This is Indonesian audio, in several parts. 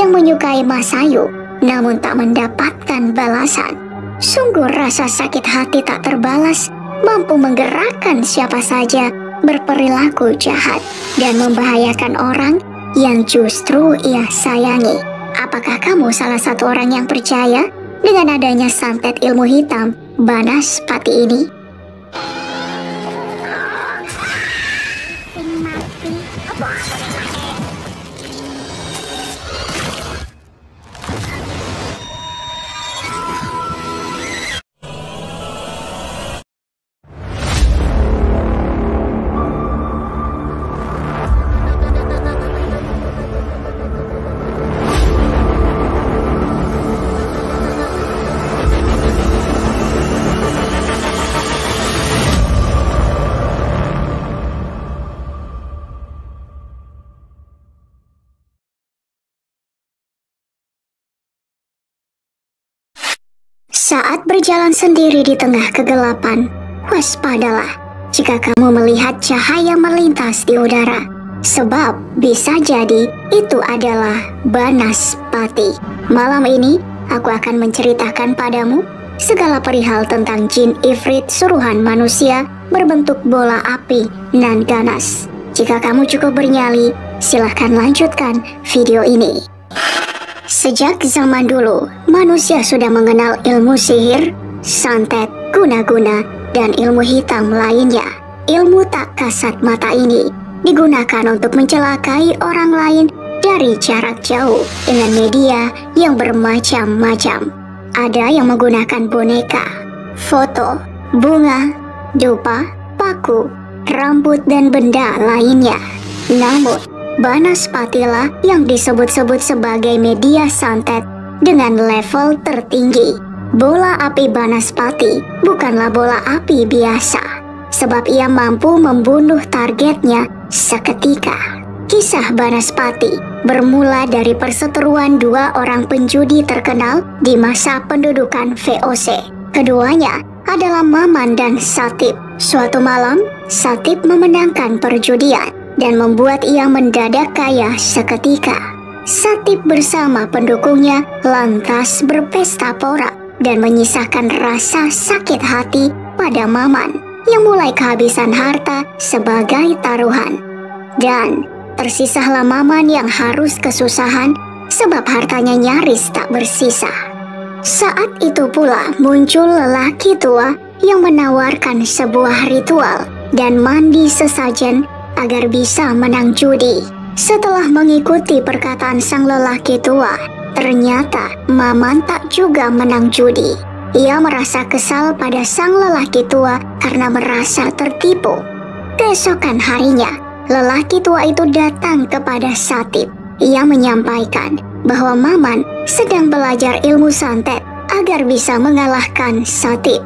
yang menyukai Masayu, namun tak mendapatkan balasan. Sungguh rasa sakit hati tak terbalas mampu menggerakkan siapa saja berperilaku jahat dan membahayakan orang yang justru ia sayangi. Apakah kamu salah satu orang yang percaya dengan adanya santet ilmu hitam Banaspati ini? Saat berjalan sendiri di tengah kegelapan, waspadalah jika kamu melihat cahaya melintas di udara, sebab bisa jadi itu adalah Banaspati. Malam ini, aku akan menceritakan padamu segala perihal tentang jin ifrit suruhan manusia berbentuk bola api nan ganas. Jika kamu cukup bernyali, silahkan lanjutkan video ini. Sejak zaman dulu, manusia sudah mengenal ilmu sihir, santet, guna-guna, dan ilmu hitam lainnya. Ilmu tak kasat mata ini digunakan untuk mencelakai orang lain dari jarak jauh dengan media yang bermacam-macam. Ada yang menggunakan boneka, foto, bunga, dupa, paku, rambut, dan benda lainnya. Namun, Banaspatilah yang disebut-sebut sebagai media santet dengan level tertinggi. Bola api Banaspati bukanlah bola api biasa, sebab ia mampu membunuh targetnya seketika. Kisah Banaspati bermula dari perseteruan dua orang penjudi terkenal di masa pendudukan VOC. Keduanya adalah Maman dan Satip. Suatu malam, Satip memenangkan perjudian dan membuat ia mendadak kaya seketika. Satip bersama pendukungnya lantas berpesta pora dan menyisakan rasa sakit hati pada Maman yang mulai kehabisan harta sebagai taruhan. Dan tersisahlah Maman yang harus kesusahan sebab hartanya nyaris tak bersisa. Saat itu pula muncul lelaki tua yang menawarkan sebuah ritual dan mandi sesajen agar bisa menang judi. Setelah mengikuti perkataan sang lelaki tua, ternyata Maman tak juga menang judi. Ia merasa kesal pada sang lelaki tua karena merasa tertipu. Keesokan harinya, lelaki tua itu datang kepada Satip. Ia menyampaikan bahwa Maman sedang belajar ilmu santet agar bisa mengalahkan Satip.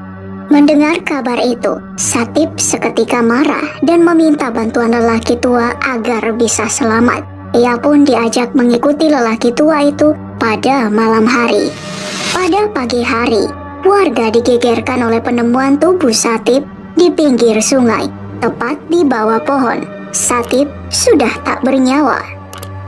Mendengar kabar itu, Satip seketika marah dan meminta bantuan lelaki tua agar bisa selamat. Ia pun diajak mengikuti lelaki tua itu pada malam hari. Pada pagi hari, warga digegerkan oleh penemuan tubuh Satip di pinggir sungai, tepat di bawah pohon. Satip sudah tak bernyawa.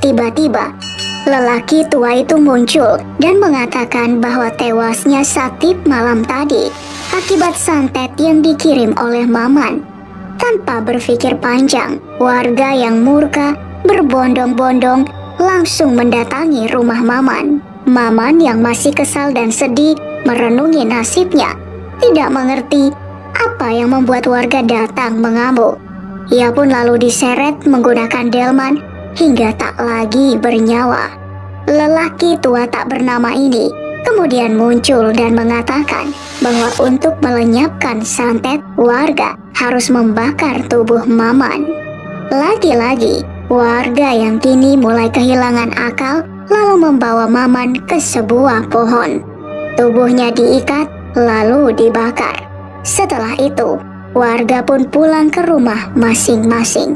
Tiba-tiba, lelaki tua itu muncul dan mengatakan bahwa tewasnya Satip malam tadi akibat santet yang dikirim oleh Maman. Tanpa berpikir panjang, warga yang murka berbondong-bondong langsung mendatangi rumah Maman. Maman yang masih kesal dan sedih merenungi nasibnya, tidak mengerti apa yang membuat warga datang mengamuk. Ia pun lalu diseret menggunakan delman hingga tak lagi bernyawa. Lelaki tua tak bernama ini kemudian muncul dan mengatakan bahwa untuk melenyapkan santet, warga harus membakar tubuh Maman. Lagi-lagi, warga yang kini mulai kehilangan akal lalu membawa Maman ke sebuah pohon. Tubuhnya diikat lalu dibakar. Setelah itu, warga pun pulang ke rumah masing-masing.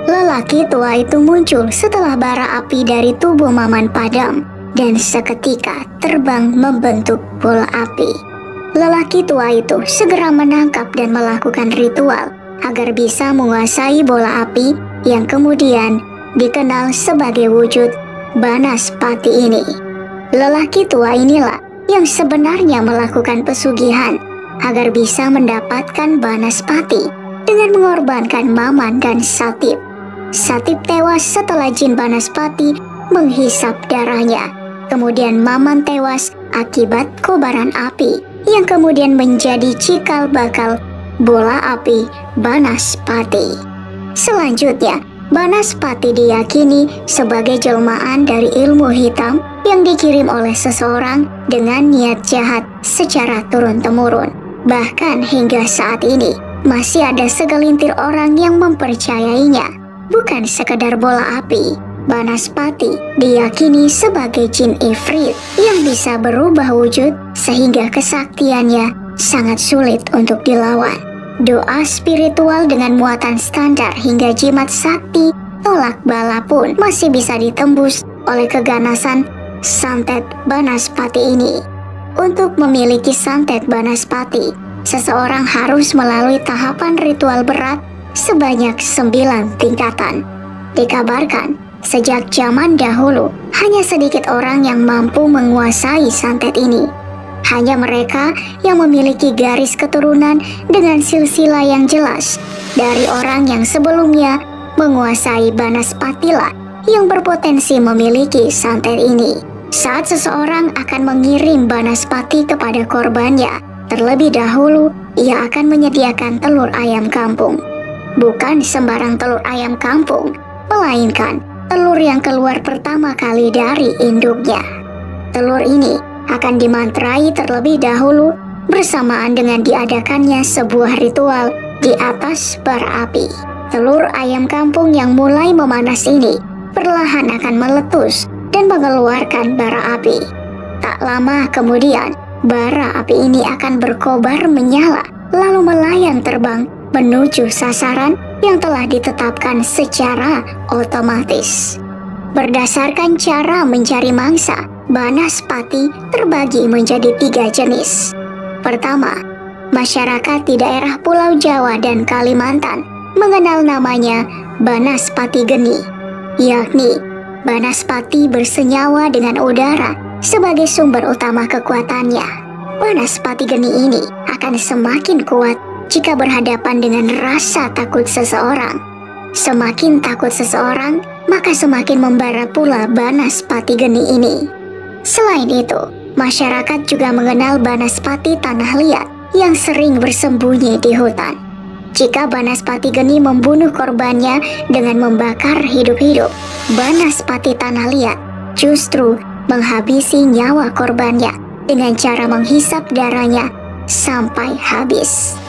Lelaki tua itu muncul setelah bara api dari tubuh Maman padam dan seketika terbang membentuk bola api. Lelaki tua itu segera menangkap dan melakukan ritual agar bisa menguasai bola api yang kemudian dikenal sebagai wujud Banaspati ini. Lelaki tua inilah yang sebenarnya melakukan pesugihan agar bisa mendapatkan Banaspati dengan mengorbankan Maman dan Satip. Satip tewas setelah jin Banaspati menghisap darahnya. Kemudian Maman tewas akibat kobaran api yang kemudian menjadi cikal bakal bola api Banaspati. Selanjutnya, Banaspati diyakini sebagai jelmaan dari ilmu hitam yang dikirim oleh seseorang dengan niat jahat secara turun-temurun. Bahkan hingga saat ini, masih ada segelintir orang yang mempercayainya. Bukan sekedar bola api, Banaspati diyakini sebagai jin ifrit yang bisa berubah wujud sehingga kesaktiannya sangat sulit untuk dilawan. Doa spiritual dengan muatan standar hingga jimat sakti tolak bala pun masih bisa ditembus oleh keganasan santet Banaspati ini. Untuk memiliki santet Banaspati, seseorang harus melalui tahapan ritual berat sebanyak 9 tingkatan. Dikabarkan, sejak zaman dahulu, hanya sedikit orang yang mampu menguasai santet ini. Hanya mereka yang memiliki garis keturunan dengan silsilah yang jelas dari orang yang sebelumnya menguasai Banaspatilah yang berpotensi memiliki santet ini. Saat seseorang akan mengirim Banaspati kepada korbannya, terlebih dahulu ia akan menyediakan telur ayam kampung. Bukan sembarang telur ayam kampung, melainkan telur yang keluar pertama kali dari induknya. Telur ini akan dimantrai terlebih dahulu bersamaan dengan diadakannya sebuah ritual di atas bara api. Telur ayam kampung yang mulai memanas ini perlahan akan meletus dan mengeluarkan bara api. Tak lama kemudian, bara api ini akan berkobar menyala lalu melayang terbang menuju sasaran yang telah ditetapkan secara otomatis. Berdasarkan cara mencari mangsa, Banaspati terbagi menjadi 3 jenis. Pertama, masyarakat di daerah Pulau Jawa dan Kalimantan mengenal namanya Banaspati Geni, yakni Banaspati bersenyawa dengan udara sebagai sumber utama kekuatannya. Banaspati Geni ini akan semakin kuat jika berhadapan dengan rasa takut seseorang. Semakin takut seseorang, maka semakin membara pula Banaspati Geni ini. Selain itu, masyarakat juga mengenal Banaspati Tanah Liat yang sering bersembunyi di hutan. Jika Banaspati Geni membunuh korbannya dengan membakar hidup-hidup, Banaspati Tanah Liat justru menghabisi nyawa korbannya dengan cara menghisap darahnya sampai habis.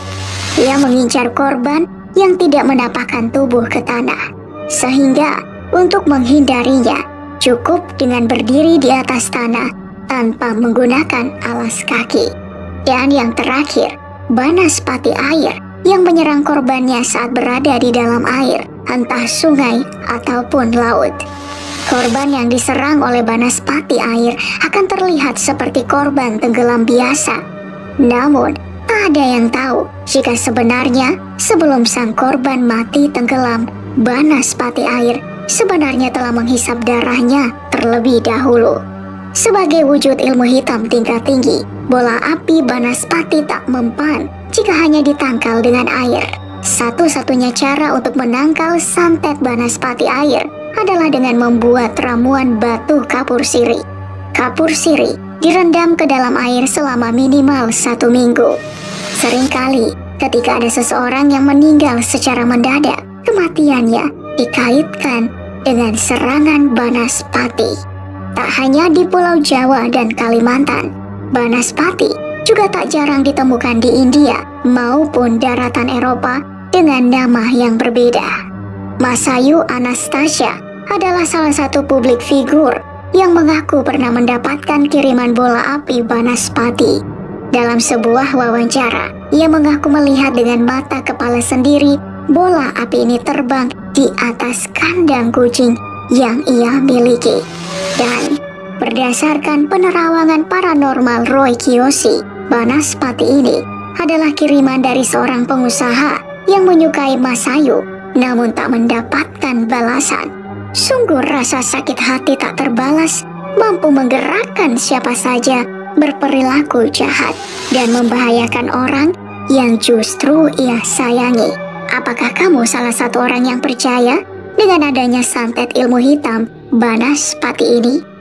Ia mengincar korban yang tidak menapakkan tubuh ke tanah, sehingga untuk menghindarinya cukup dengan berdiri di atas tanah tanpa menggunakan alas kaki. Dan yang terakhir, Banaspati air yang menyerang korbannya saat berada di dalam air, entah sungai ataupun laut. Korban yang diserang oleh Banaspati air akan terlihat seperti korban tenggelam biasa. Namun, tak ada yang tahu jika sebenarnya sebelum sang korban mati tenggelam, Banaspati air sebenarnya telah menghisap darahnya terlebih dahulu. Sebagai wujud ilmu hitam tingkat tinggi, bola api Banaspati tak mempan jika hanya ditangkal dengan air. Satu-satunya cara untuk menangkal santet Banaspati air adalah dengan membuat ramuan batu kapur siri. Kapur siri direndam ke dalam air selama minimal 1 minggu. Seringkali ketika ada seseorang yang meninggal secara mendadak, kematiannya dikaitkan dengan serangan Banaspati. Tak hanya di Pulau Jawa dan Kalimantan, Banaspati juga tak jarang ditemukan di India maupun daratan Eropa dengan nama yang berbeda. Masayu Anastasia adalah salah satu publik figur yang mengaku pernah mendapatkan kiriman bola api Banaspati. Dalam sebuah wawancara, ia mengaku melihat dengan mata kepala sendiri bola api ini terbang di atas kandang kucing yang ia miliki. Dan berdasarkan penerawangan paranormal Roy Kiyoshi, Banaspati ini adalah kiriman dari seorang pengusaha yang menyukai Masayu namun tak mendapatkan balasan. Sungguh rasa sakit hati tak terbalas mampu menggerakkan siapa saja berperilaku jahat dan membahayakan orang yang justru ia sayangi. Apakah kamu salah satu orang yang percaya dengan adanya santet ilmu hitam Banaspati ini?